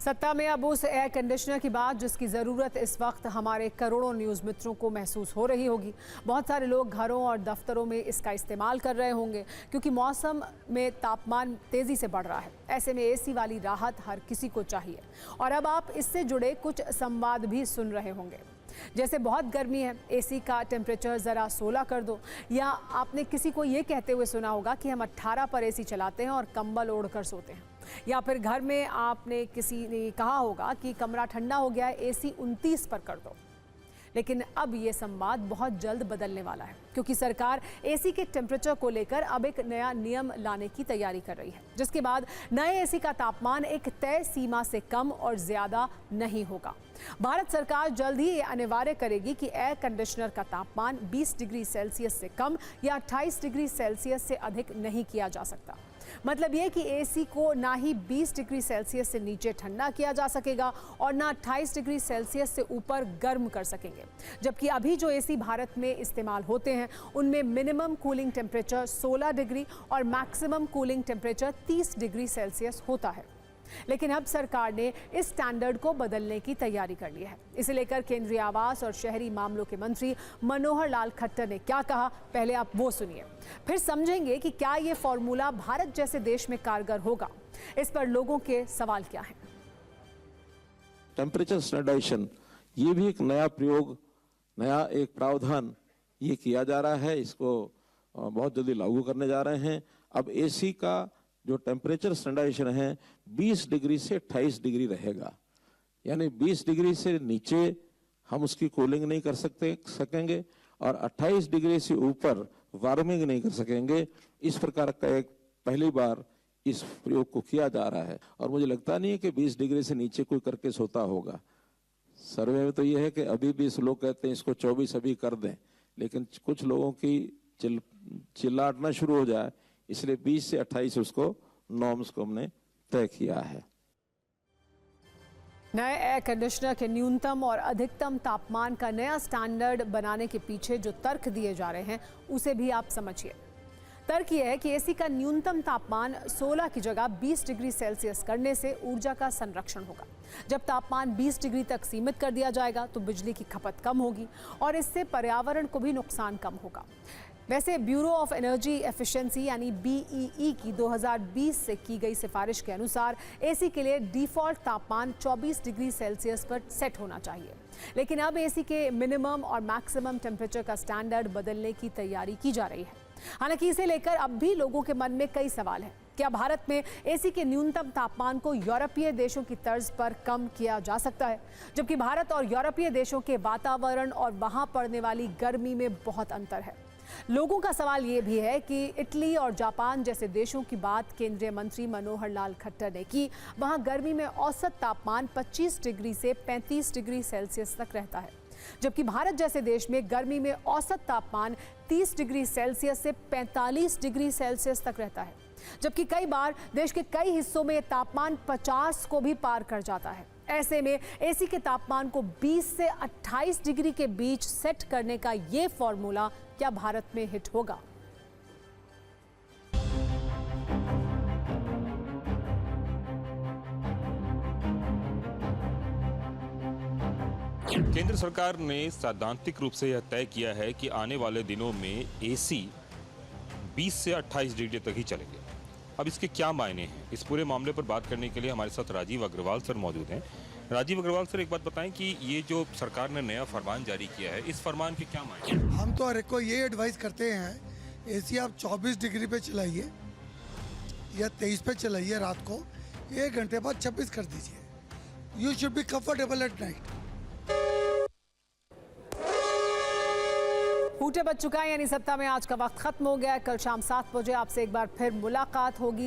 सत्ता में अब उस एयर कंडीशनर की बात जिसकी ज़रूरत इस वक्त हमारे करोड़ों न्यूज़ मित्रों को महसूस हो रही होगी। बहुत सारे लोग घरों और दफ्तरों में इसका इस्तेमाल कर रहे होंगे क्योंकि मौसम में तापमान तेज़ी से बढ़ रहा है। ऐसे में एसी वाली राहत हर किसी को चाहिए और अब आप इससे जुड़े कुछ संवाद भी सुन रहे होंगे, जैसे बहुत गर्मी है, एसी का टेम्परेचर ज़रा 16 कर दो, या आपने किसी को ये कहते हुए सुना होगा कि हम 18 पर एसी चलाते हैं और कंबल ओढ़कर सोते हैं, या फिर घर में आपने किसी ने कहा होगा कि कमरा ठंडा हो गया है, एसी 29 पर कर दो। लेकिन अब ये संवाद बहुत जल्द बदलने वाला है क्योंकि सरकार एसी के टेम्परेचर को लेकर अब एक नया नियम लाने की तैयारी कर रही है, जिसके बाद नए एसी का तापमान एक तय सीमा से कम और ज्यादा नहीं होगा। भारत सरकार जल्द ही ये अनिवार्य करेगी कि एयर कंडीशनर का तापमान 20 डिग्री सेल्सियस से कम या 28 डिग्री सेल्सियस से अधिक नहीं किया जा सकता। मतलब ये कि एसी को ना ही 20 डिग्री सेल्सियस से नीचे ठंडा किया जा सकेगा और ना 28 डिग्री सेल्सियस से ऊपर गर्म कर सकेंगे। जबकि अभी जो एसी भारत में इस्तेमाल होते हैं उनमें मिनिमम कूलिंग टेम्परेचर 16 डिग्री और maximum cooling temperature 30 degree Celsius होता है। लेकिन अब सरकार ने इस स्टैंडर्ड को बदलने की तैयारी कर ली है। इसे लेकर केंद्रीय आवास और शहरी मामलों के मंत्री मनोहर लाल खट्टर ने क्या कहा, पहले आप वो सुनिए, फिर समझेंगे कि क्या ये फॉर्मूला भारत जैसे देश में कारगर होगा। इस पर लोगों के सवाल क्या हैं। टेम्परेचर स्टैंडर्डाइजेशन ये भी एक नया प्रयोग, नया एक प्रावधान ये किया जा रहा है। इसको बहुत जल्दी लागू करने जा रहे हैं। अब एसी का जो टेम्परेचर स्टैंडर्डाइजेशन है 20 डिग्री से 28 डिग्री रहेगा, यानी 20 डिग्री से नीचे हम उसकी कूलिंग नहीं कर सकेंगे और 28 डिग्री से ऊपर वार्मिंग नहीं कर सकेंगे। इस प्रकार का एक पहली बार इस प्रयोग को किया जा रहा है और मुझे लगता नहीं है कि 20 डिग्री से नीचे कोई करके सोता होगा। सर्वे में तो ये है कि अभी भी लोग कहते हैं इसको 24 अभी कर दें, लेकिन कुछ लोगों की चिल्लाटना शुरू हो जाए, इसलिए 20 से 28 उसको नॉर्म्स को हमने तय किया है। नए एयर कंडीशनर के न्यूनतम और अधिकतम तापमान का नया स्टैंडर्ड बनाने के पीछे जो तर्क दिए जा रहे हैं उसे भी आप समझिए। तर्क यह है कि एसी का न्यूनतम तापमान 16 की जगह 20 डिग्री सेल्सियस करने से ऊर्जा का संरक्षण होगा। जब तापमान 20 डिग्री तक सीमित कर दिया जाएगा तो बिजली की खपत कम होगी और इससे पर्यावरण को भी नुकसान कम होगा। वैसे ब्यूरो ऑफ एनर्जी एफिशिएंसी यानी BEE की 2020 से की गई सिफारिश के अनुसार एसी के लिए डिफॉल्ट तापमान 24 डिग्री सेल्सियस पर सेट होना चाहिए। लेकिन अब एसी के मिनिमम और मैक्सिमम टेम्परेचर का स्टैंडर्ड बदलने की तैयारी की जा रही है। हालांकि इसे लेकर अब भी लोगों के मन में कई सवाल हैं। क्या भारत में एसी के न्यूनतम तापमान को यूरोपीय देशों की तर्ज पर कम किया जा सकता है, जबकि भारत और यूरोपीय देशों के वातावरण और वहां पड़ने वाली गर्मी में बहुत अंतर है। लोगों का सवाल ये भी है कि इटली और जापान जैसे देशों की बात केंद्रीय मंत्री मनोहर लाल खट्टर ने की। वहां गर्मी में औसत तापमान 25 डिग्री से 35 डिग्री सेल्सियस तक रहता है, जबकि भारत जैसे देश में गर्मी में औसत तापमान 30 डिग्री सेल्सियस से 45 डिग्री सेल्सियस तक रहता है, जबकि कई बार देश के कई हिस्सों में तापमान 50 को भी पार कर जाता है। ऐसे में एसी के तापमान को 20 से 28 डिग्री के बीच सेट करने का ये फॉर्मूला क्या भारत में हिट होगा? केंद्र सरकार ने सैद्धांतिक रूप से यह तय किया है कि आने वाले दिनों में एसी 20 से 28 डिग्री तक ही चलेंगे। अब इसके क्या मायने हैं, इस पूरे मामले पर बात करने के लिए हमारे साथ राजीव अग्रवाल सर मौजूद हैं। राजीव अग्रवाल सर, एक बात बताएं कि ये जो सरकार ने नया फरमान जारी किया है, इस फरमान के क्या मायने हैं? हम तो हर एक को ये एडवाइस करते हैं, एसी आप 24 डिग्री पे चलाइए या 23 पे चलाइए, रात को 1 घंटे बाद 26 कर दीजिए। You should be comfortable at night. फूटे बज चुका है, यानी सत्ता में आज का वक्त खत्म हो गया है। कल शाम 7 बजे आपसे एक बार फिर मुलाकात होगी।